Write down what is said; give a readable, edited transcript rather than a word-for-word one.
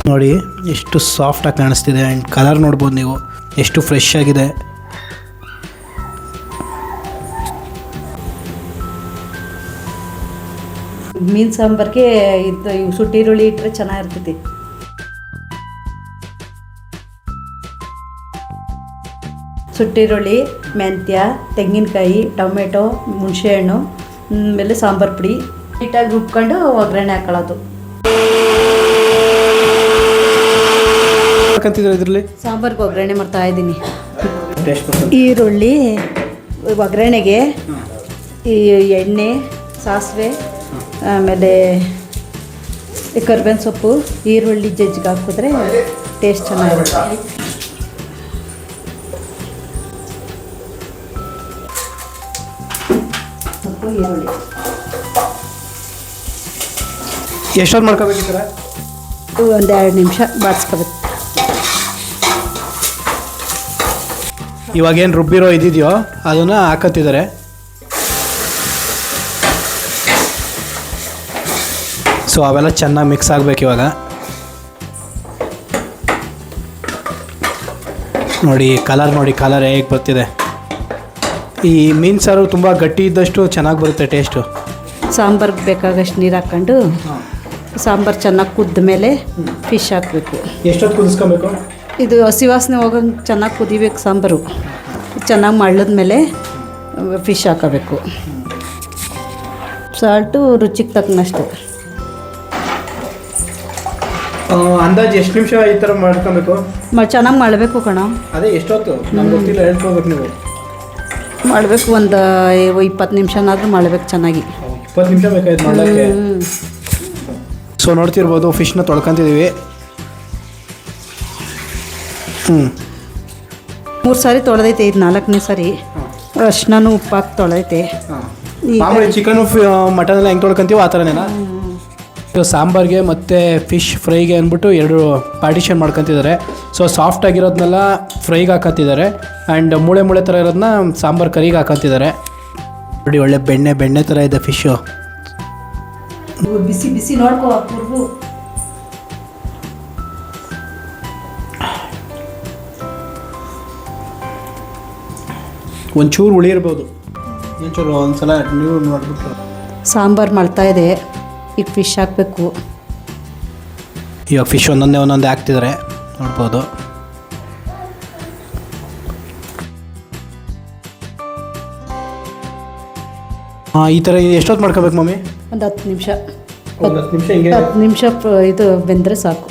ನೋಡಿ ಎಷ್ಟು ಸಾಫ್ಟಾಗಿ ಕಾಣಿಸ್ತಿದೆ ಆ್ಯಂಡ್ ಕಲರ್ ನೋಡ್ಬೋದು ನೀವು ಎಷ್ಟು ಫ್ರೆಶ್ ಆಗಿದೆ. ಮೀನು ಸಾಂಬಾರಿಗೆ ಇದು ಸುಟ್ಟಿರುಳ್ಳಿ ಇಟ್ಟರೆ ಚೆನ್ನಾಗಿರ್ತೈತಿ. ಸುಟ್ಟಿರುಳ್ಳಿ, ಮೆಂತ್ಯ, ತೆಂಗಿನಕಾಯಿ, ಟೊಮೆಟೊ, ಹುಣಸೆಹಣ್ಣು, ಆಮೇಲೆ ಸಾಂಬಾರು ಪುಡಿ ನೀಟಾಗಿ ರುಬ್ಕೊಂಡು ಒಗ್ಗರಣೆ ಹಾಕೊಳ್ಳೋದು. ಇದರಲ್ಲಿ ಸಾಂಬಾರಿಗೆ ಒಗ್ಗರಣೆ ಮಾಡ್ತಾ ಇದ್ದೀನಿ. ಈರುಳ್ಳಿ ಒಗ್ಗರಣೆಗೆ ಈ ಎಣ್ಣೆ, ಸಾಸಿವೆ, ಆಮೇಲೆ ಕರಿಬೇವಿನ ಸೊಪ್ಪು, ಈರುಳ್ಳಿ ಜಜ್ಜಿಗೆ ಹಾಕಿದ್ರೆ ಟೇಸ್ಟ್ ಚೆನ್ನಾಗಿರುತ್ತೆ. ಸೊಪ್ಪು, ಈರುಳ್ಳಿ ಎಷ್ಟೊತ್ತು ಮಾಡ್ಕೋಬೇಕಿದ್ದೀರ? ಒಂದು 2 ನಿಮಿಷ ಬಾಡಿಸ್ಕೋಬೇಕು. ಇವಾಗೇನು ರುಬ್ಬಿರೋ ಇದಿದೆಯೋ ಅದನ್ನು ಹಾಕತ್ತಿದ್ದಾರೆ. ಸೊ ಅವೆಲ್ಲ ಚೆನ್ನಾಗಿ ಮಿಕ್ಸ್ ಆಗಬೇಕು. ಇವಾಗ ನೋಡಿ ಕಲರ್ ಹೇಗೆ ಬರ್ತಿದೆ. ಈ ಮೀನು ಸಾರು ತುಂಬ ಗಟ್ಟಿ ಇದ್ದಷ್ಟು ಚೆನ್ನಾಗಿ ಬರುತ್ತೆ ಟೇಸ್ಟು. ಸಾಂಬಾರ್ಗೆ ಬೇಕಾಗಷ್ಟು ನೀರು ಹಾಕ್ಕೊಂಡು ಸಾಂಬಾರು ಚೆನ್ನಾಗಿ ಕುದ್ದ ಮೇಲೆ ಫಿಶ್ ಹಾಕಬೇಕು. ಎಷ್ಟೊತ್ತು ಕುದಿಸ್ಕೊಬೇಕು? ಇದು ಹಸಿ ವಾಸನೆ ಹೋಗಂಗೆ ಚೆನ್ನಾಗಿ ಕುದಿಬೇಕು. ಸಾಂಬಾರು ಚೆನ್ನಾಗಿ ಮಳ್ಳದ ಮೇಲೆ ಫಿಶ್ ಹಾಕೋಬೇಕು. ಸಾಲ್ಟು ರುಚಿಗೆ ತಕ್ಕನಷ್ಟು. ಅಂದಾಜು ಎಷ್ಟು ನಿಮಿಷ ಈ ಥರ ಮಾಡ್ಕೊಬೇಕು? ಚೆನ್ನಾಗಿ ಮಾಡಬೇಕು ಕಣ. ಅದೇ ಎಷ್ಟೊತ್ತು ನಮ್ಗೆ ಗೊತ್ತಿಲ್ಲ, ಹೇಳ್ಕೊಬೇಕು ನೀವು. ಮಾಡಬೇಕು ಒಂದು 20 ನಿಮಿಷನಾದರೂ ಮಾಡಬೇಕು ಚೆನ್ನಾಗಿ. 20 ನಿಮಿಷ ಬೇಕಾಯ್ತು ಮಾಡೋಕ್ಕೆ. ಸೊ ನೋಡ್ತಿರ್ಬೋದು ಫಿಶ್ನ ತೊಳ್ಕೊತಿದ್ದೀವಿ. 3 ಸಾರಿ ತೊಳೆದೈತೆ, ಇದು 4ನೇ ಸಾರಿ. ಅರ್ಶಿನೂ ಉಪ್ಪು ಹಾಕಿ ತೊಳೆದೈತೆ. ಮಾಮೂಲಿ ಚಿಕನು ಮಟನ್ ಎಲ್ಲ ಹೆಂಗೆ ತೊಳ್ಕೊಂತೀವೋ ಆ ಥರನೇನಾ? ಸಾಂಬಾರಿಗೆ ಮತ್ತು ಫಿಶ್ ಫ್ರೈಗೆ ಅಂದ್ಬಿಟ್ಟು 2 ಪಾರ್ಟಿಷನ್ ಮಾಡ್ಕೊತಿದ್ದಾರೆ. ಸೊ ಸಾಫ್ಟ್ ಆಗಿರೋದನ್ನೆಲ್ಲ ಫ್ರೈಗೆ ಹಾಕತ್ತಿದ್ದಾರೆ ಆ್ಯಂಡ್ ಮೂಳೆ ಥರ ಇರೋದನ್ನ ಸಾಂಬಾರು ಕರಿಗೆ ಹಾಕತ್ತಿದ್ದಾರೆ. ನೋಡಿ ಒಳ್ಳೆ ಬೆಣ್ಣೆ ಥರ ಇದೆ ಫಿಶ್ಶು. ಬಿಸಿ ಬಿಸಿ ನೋಡ್ಕೋ. ಒಂಚೂರು ಹುಳಿ ಇರ್ಬೋದು, ಒಂಚೂರು ಒಂದ್ಸಲ ನೀವು ನೋಡ್ಬಿಟ್ಟು. ಸಾಂಬಾರು ಮಾಡ್ತಾ ಇದೆ, ಈಗ ಫಿಶ್ ಹಾಕಬೇಕು. ಇವಾಗ ಫಿಶ್ ಒಂದೊಂದೇ ಹಾಕ್ತಿದ್ದಾರೆ ನೋಡ್ಬೋದು. ಈ ಥರ ಎಷ್ಟೊತ್ತು ಮಾಡ್ಕೋಬೇಕು ಮಮ್ಮಿ? ಒಂದು 10 ನಿಮಿಷ. 10 ನಿಮಿಷ ಹಿಂಗೆ 10 ನಿಮಿಷ ಇದು ಬೆಂದರೆ ಸಾಕು.